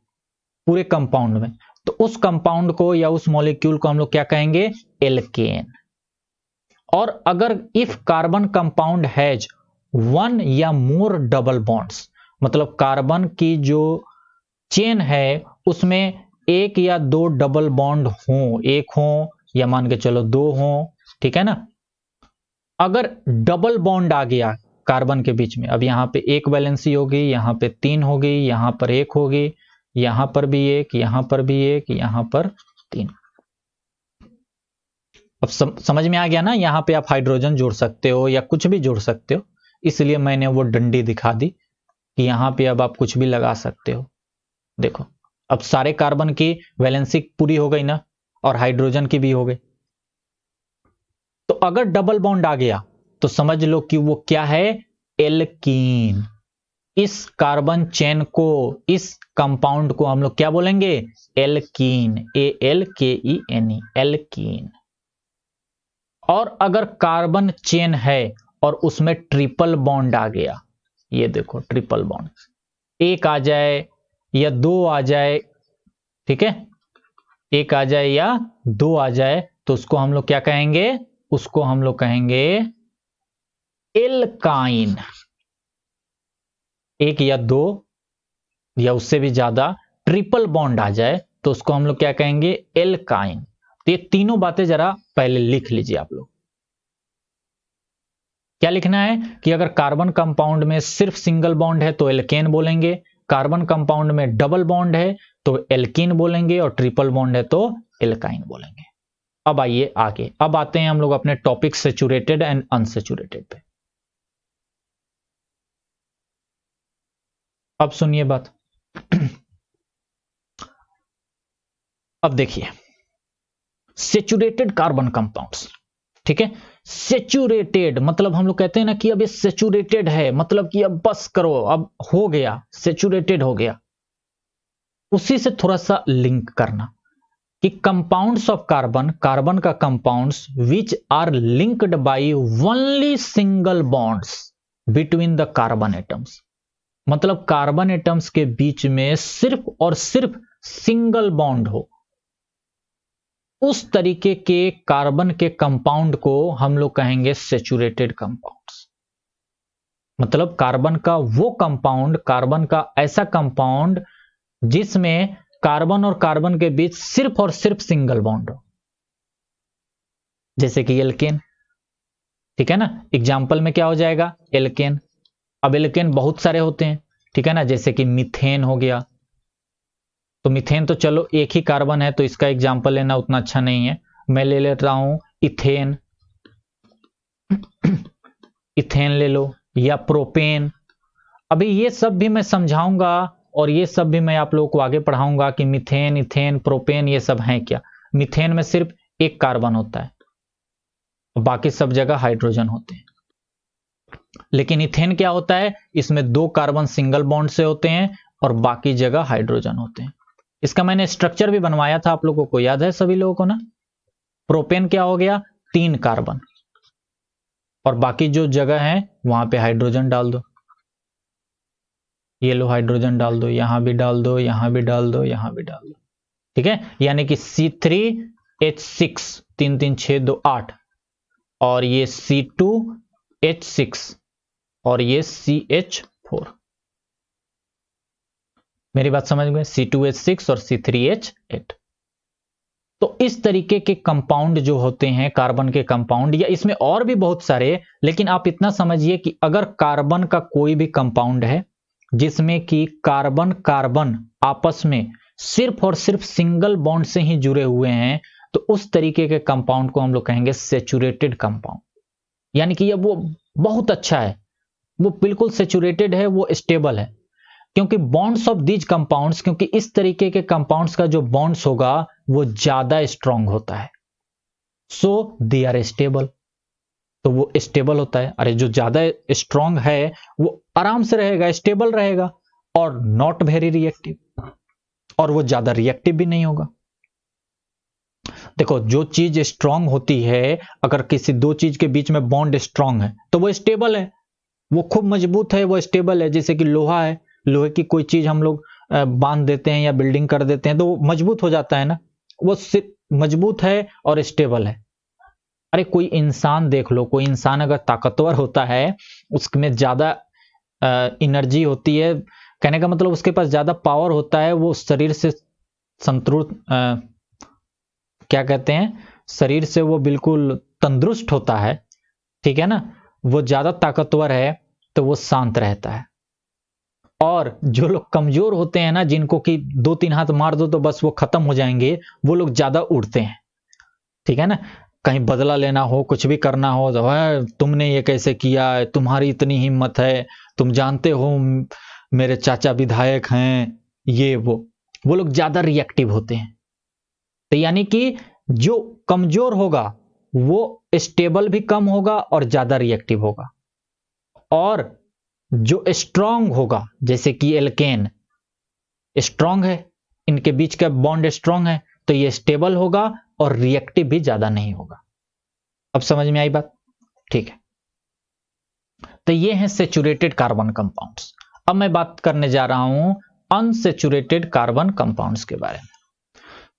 पूरे कंपाउंड में, तो उस कंपाउंड को या उस मॉलिक्यूल को हम लोग क्या कहेंगे? एल्केन। और अगर if carbon compound has one या मोर डबल बॉन्ड्स, मतलब कार्बन की जो चेन है उसमें एक या दो डबल बॉन्ड हो, एक हो या मान के चलो दो हो, ठीक है ना। अगर डबल बॉन्ड आ गया कार्बन के बीच में, अब यहां पे एक वैलेंसी होगी, यहां पे 3 होगी, यहां पर एक होगी, यहां पर भी एक, यहां पर भी एक, यहां पर 3। अब समझ में आ गया ना, यहां पे आप हाइड्रोजन जोड़ सकते हो या कुछ भी जोड़ सकते हो, इसलिए मैंने वो डंडी दिखा दी कि यहां पे अब आप कुछ भी लगा सकते हो। देखो अब सारे कार्बन की वैलेंसी पूरी हो गई ना, और हाइड्रोजन की भी हो गई। तो अगर डबल बॉन्ड आ गया तो समझ लो कि वो क्या है, एल्कीन। इस कार्बन चेन को, इस कंपाउंड को हम लोग क्या बोलेंगे, एल्कीन, ALKENE, एल्कीन। और अगर कार्बन चेन है और उसमें ट्रिपल बॉन्ड आ गया, ये देखो ट्रिपल बॉन्ड, एक आ जाए या दो आ जाए, ठीक है, एक आ जाए या दो आ जाए, तो उसको हम लोग क्या कहेंगे, उसको हम लोग कहेंगे एल्काइन। एक या दो या उससे भी ज्यादा ट्रिपल बॉन्ड आ जाए तो उसको हम लोग क्या कहेंगे, एल्काइन। तो ये तीनों बातें जरा पहले लिख लीजिए आप लोग। क्या लिखना है कि अगर कार्बन कंपाउंड में सिर्फ सिंगल बॉन्ड है तो एल्केन बोलेंगे, कार्बन कंपाउंड में डबल बॉन्ड है तो एल्कीन बोलेंगे, और ट्रिपल बॉन्ड है तो एल्काइन बोलेंगे। अब आइए आगे, अब आते हैं हम लोग अपने टॉपिक सेचुरेटेड एंड अनसेचुरेटेड पे। अब सुनिए बात। अब देखिए सेचुरेटेड कार्बन कंपाउंड्स, ठीक है, सेचुरेटेड मतलब हम लोग कहते हैं ना कि अब ये सेचुरेटेड है, मतलब कि अब बस करो, अब हो गया, सेचुरेटेड हो गया। उसी से थोड़ा सा लिंक करना कि कंपाउंड्स ऑफ कार्बन, कार्बन का compounds which are linked by only single bonds between the carbon atoms, मतलब कार्बन एटम्स के बीच में सिर्फ और सिर्फ सिंगल बॉन्ड हो, उस तरीके के कार्बन के कंपाउंड को हम लोग कहेंगे सेचुरेटेड कंपाउंड्स। मतलब कार्बन का वो कंपाउंड, कार्बन का ऐसा कंपाउंड जिसमें कार्बन और कार्बन के बीच सिर्फ और सिर्फ सिंगल बॉन्ड हो, जैसे कि एल्केन, ठीक है ना। एग्जाम्पल में क्या हो जाएगा, एल्केन। अब एल्केन बहुत सारे होते हैं, ठीक है ना, जैसे कि मीथेन हो गया। तो मीथेन तो चलो एक ही कार्बन है तो इसका एग्जाम्पल लेना उतना अच्छा नहीं है, मैं ले लेता हूं इथेन, इथेन ले लो, या प्रोपेन। अभी ये सब भी मैं समझाऊंगा और ये सब भी मैं आप लोगों को आगे पढ़ाऊंगा कि मीथेन, इथेन, प्रोपेन ये सब हैं क्या। मीथेन में सिर्फ एक कार्बन होता है, बाकी सब जगह हाइड्रोजन होते हैं। लेकिन इथेन क्या होता है, इसमें दो कार्बन सिंगल बॉन्ड से होते हैं और बाकी जगह हाइड्रोजन होते हैं। इसका मैंने स्ट्रक्चर भी बनवाया था, आप लोगों को याद है सभी लोगों को ना। प्रोपेन क्या हो गया, 3 कार्बन, और बाकी जो जगह है वहां पे हाइड्रोजन डाल दो, ये लो हाइड्रोजन डाल दो, यहां भी डाल दो, यहां भी डाल दो, यहां भी डाल दो, ठीक है। यानी कि C3H6, 3 3 6 2 8, और ये C2H6 और ये CH4। मेरी बात समझ गए, C2H6 और C3H8। तो इस तरीके के कंपाउंड जो होते हैं कार्बन के कंपाउंड, या इसमें और भी बहुत सारे, लेकिन आप इतना समझिए कि अगर कार्बन का कोई भी कंपाउंड है जिसमें कि कार्बन कार्बन आपस में सिर्फ और सिर्फ सिंगल बॉन्ड से ही जुड़े हुए हैं, तो उस तरीके के कंपाउंड को हम लोग कहेंगे सेचुरेटेड कंपाउंड। यानी कि अब वो बहुत अच्छा है, वो बिल्कुल सेचुरेटेड है, वो स्टेबल है, क्योंकि बॉन्ड्स ऑफ दीज कंपाउंड्स, क्योंकि इस तरीके के कंपाउंड्स का जो बॉन्ड्स होगा वो ज्यादा स्ट्रांग होता है, सो दे आर स्टेबल। तो वो स्टेबल होता है, अरे जो ज्यादा स्ट्रांग है वो आराम से रहेगा, स्टेबल रहेगा, और नॉट वेरी रिएक्टिव, और वो ज्यादा रिएक्टिव भी नहीं होगा। देखो जो चीज स्ट्रांग होती है, अगर किसी दो चीज के बीच में बॉन्ड स्ट्रांग है तो वो स्टेबल है, वो खूब मजबूत है, वो स्टेबल है। जैसे कि लोहा है, लोहे की कोई चीज हम लोग बांध देते हैं या बिल्डिंग कर देते हैं तो वो मजबूत हो जाता है ना, वो मजबूत है और स्टेबल है। अरे कोई इंसान देख लो, कोई इंसान अगर ताकतवर होता है, उसमें ज्यादा एनर्जी होती है, कहने का मतलब उसके पास ज्यादा पावर होता है, वो शरीर से संतुलित, क्या कहते हैं, शरीर से वो बिल्कुल तंदुरुस्त होता है, ठीक है ना, वो ज्यादा ताकतवर है तो वो शांत रहता है। और जो लोग कमजोर होते हैं ना, जिनको कि 2-3 हाथ मार दो तो बस वो खत्म हो जाएंगे, वो लोग ज्यादा उड़ते हैं, ठीक है ना। कहीं बदला लेना हो, कुछ भी करना हो तो तुमने ये कैसे किया, तुम्हारी इतनी हिम्मत है, तुम जानते हो मेरे चाचा विधायक हैं, ये वो लोग ज्यादा रिएक्टिव होते हैं। तो यानी कि जो कमजोर होगा वो स्टेबल भी कम होगा और ज्यादा रिएक्टिव होगा, और जो स्ट्रांग होगा, जैसे कि एल्केन स्ट्रांग है, इनके बीच का बॉन्ड स्ट्रांग है, तो ये स्टेबल होगा और रिएक्टिव भी ज्यादा नहीं होगा। अब समझ में आई बात? ठीक है, तो ये है सेचुरेटेड कार्बन कंपाउंड्स। अब मैं बात करने जा रहा हूं अनसेचुरेटेड कार्बन कंपाउंड्स के बारे में।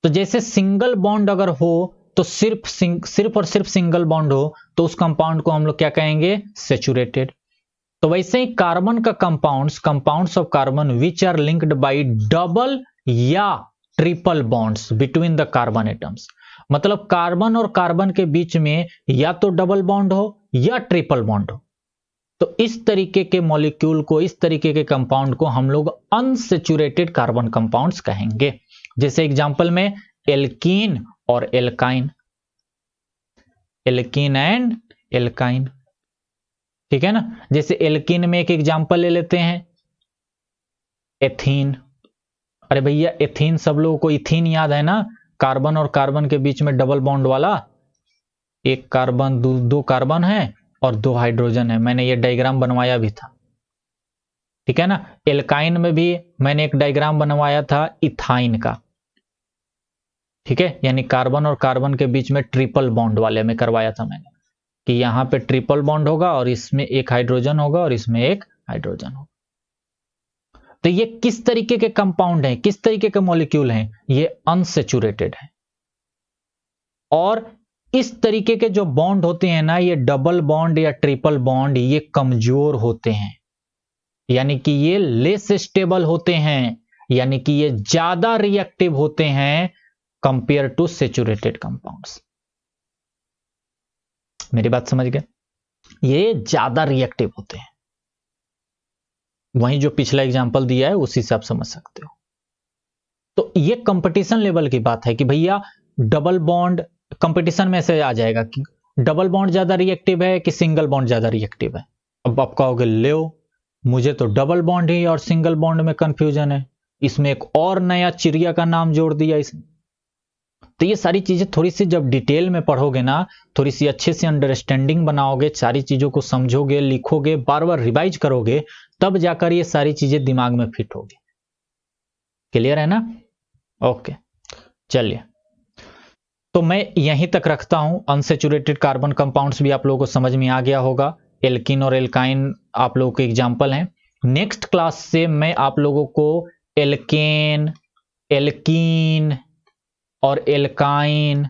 तो जैसे सिंगल बॉन्ड अगर हो, तो सिर्फ और सिर्फ सिंगल बॉन्ड हो, तो उस कंपाउंड को हम लोग क्या कहेंगे, सेचुरेटेड। तो वैसे ही कार्बन का compounds of carbon which are linked by double या triple bonds between the carbon atoms, मतलब कार्बन और कार्बन के बीच में या तो डबल बॉन्ड हो या ट्रिपल बॉन्ड हो, तो इस तरीके के मॉलिक्यूल को, इस तरीके के कंपाउंड को हम लोग अनसेचुरेटेड कार्बन कंपाउंड्स कहेंगे। जैसे एग्जांपल में एल्कीन और एल्काइन, एल्कीन एंड एल्काइन, ठीक है ना। जैसे एल्कीन में एक एग्जांपल ले लेते हैं, एथीन। अरे भैया एथीन, सब लोगों को इथीन याद है ना, कार्बन और कार्बन के बीच में डबल बॉन्ड वाला, एक कार्बन, दो कार्बन है और 2 हाइड्रोजन है, मैंने ये डायग्राम बनवाया भी था, ठीक है ना। एल्काइन में भी मैंने एक डायग्राम बनवाया था इथाइन का, ठीक है, यानी कार्बन और कार्बन के बीच में ट्रिपल बॉन्ड वाले में करवाया था मैंने, कि यहां पे ट्रिपल बॉन्ड होगा और इसमें एक हाइड्रोजन होगा और इसमें एक हाइड्रोजन होगा। तो ये किस तरीके के कंपाउंड हैं, किस तरीके के मॉलिक्यूल हैं, ये अनसेचुरेटेड है। और इस तरीके के जो बॉन्ड होते हैं ना, ये डबल बॉन्ड या ट्रिपल बॉन्ड, ये कमजोर होते हैं, यानी कि ये लेस स्टेबल होते हैं, यानी कि ये ज्यादा रिएक्टिव होते हैं कंपेयर टू सेचुरेटेड कंपाउंड्स। मेरी बात समझ गए? ये ज्यादा रिएक्टिव होते हैं, वहीं जो पिछला एग्जांपल दिया है उसी से आप समझ सकते हो। तो ये कंपटीशन लेवल की बात है कि भैया डबल बॉन्ड कंपटीशन में से आ जाएगा कि डबल बॉन्ड ज्यादा रिएक्टिव है कि सिंगल बॉन्ड ज्यादा रिएक्टिव है। अब आप कहोगे ले मुझे तो डबल बॉन्ड ही और सिंगल बॉन्ड में कंफ्यूजन है, इसमें एक और नया चिड़िया का नाम जोड़ दिया इसमें। तो ये सारी चीजें थोड़ी सी जब डिटेल में पढ़ोगे ना, थोड़ी सी अच्छे से अंडरस्टैंडिंग बनाओगे, सारी चीजों को समझोगे, लिखोगे, बार बार रिवाइज करोगे, तब जाकर ये सारी चीजें दिमाग में फिट होगी। क्लियर है ना? ओके, चलिए, तो मैं यहीं तक रखता हूं। अनसेचुरेटेड कार्बन कंपाउंड्स भी आप लोगों को समझ में आ गया होगा, एल्कीन और एल्काइन आप लोगों के एग्जाम्पल हैं। नेक्स्ट क्लास से मैं आप लोगों को एल्केन, एल्कीन और एल्काइन,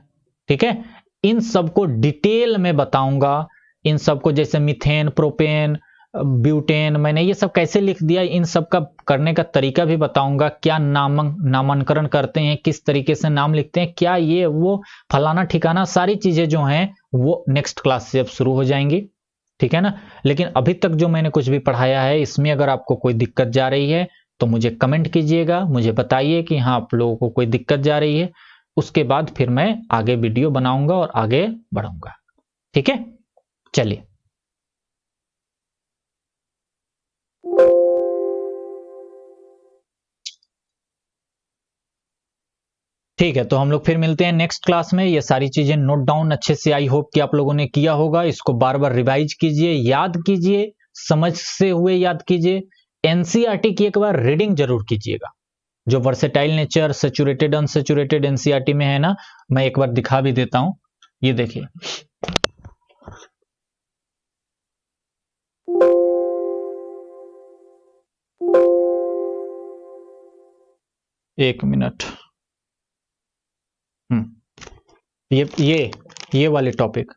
ठीक है, इन सबको डिटेल में बताऊंगा। इन सबको जैसे मीथेन, प्रोपेन, ब्यूटेन, मैंने ये सब कैसे लिख दिया, इन सब का करने का तरीका भी बताऊंगा, क्या नामांकन करते हैं, किस तरीके से नाम लिखते हैं, क्या ये वो फलाना ठिकाना, सारी चीजें जो हैं वो नेक्स्ट क्लास से अब शुरू हो जाएंगी, ठीक है ना। लेकिन अभी तक जो मैंने कुछ भी पढ़ाया है, इसमें अगर आपको कोई दिक्कत जा रही है तो मुझे कमेंट कीजिएगा, मुझे बताइए कि हाँ आप लोगों को कोई दिक्कत जा रही है। उसके बाद फिर मैं आगे वीडियो बनाऊंगा और आगे बढ़ूंगा, ठीक है। चलिए, ठीक है, तो हम लोग फिर मिलते हैं नेक्स्ट क्लास में। ये सारी चीजें नोट डाउन अच्छे से, आई होप कि आप लोगों ने किया होगा। इसको बार बार रिवाइज कीजिए, याद कीजिए, समझ से हुए याद कीजिए। एनसीईआरटी की एक बार रीडिंग जरूर कीजिएगा, जो versatile nature, saturated, unsaturated NCERT में है ना, मैं एक बार दिखा भी देता हूं, ये देखिए। एक मिनट, ये वाले टॉपिक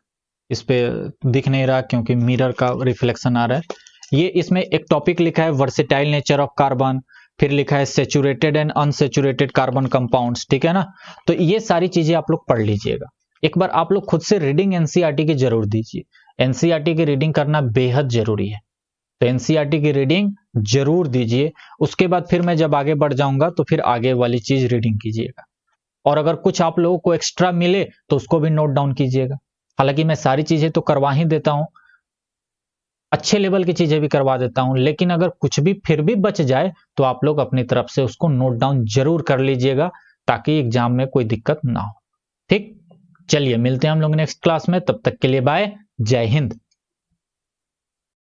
इस पे दिख नहीं रहा क्योंकि मिरर का रिफ्लेक्शन आ रहा है। ये इसमें एक टॉपिक लिखा है वर्सेटाइल नेचर ऑफ कार्बन, फिर लिखा है saturated and unsaturated carbon compounds, ठीक है ना। तो ये सारी चीजें आप लोग पढ़ लीजिएगा। एक बार आप लोग खुद से रीडिंग एनसीईआरटी की जरूर दीजिए, एनसीईआरटी की रीडिंग करना बेहद जरूरी है। तो एनसीईआरटी की रीडिंग जरूर दीजिए, उसके बाद फिर मैं जब आगे बढ़ जाऊंगा तो फिर आगे वाली चीज रीडिंग कीजिएगा। और अगर कुछ आप लोगों को एक्स्ट्रा मिले तो उसको भी नोट डाउन कीजिएगा। हालांकि मैं सारी चीजें तो करवा ही देता हूं, अच्छे लेवल की चीजें भी करवा देता हूं, लेकिन अगर कुछ भी फिर भी बच जाए तो आप लोग अपनी तरफ से उसको नोट डाउन जरूर कर लीजिएगा, ताकि एग्जाम में कोई दिक्कत ना हो। ठीक, चलिए मिलते हैं हम लोग नेक्स्ट क्लास में, तब तक के लिए बाय, जय हिंद।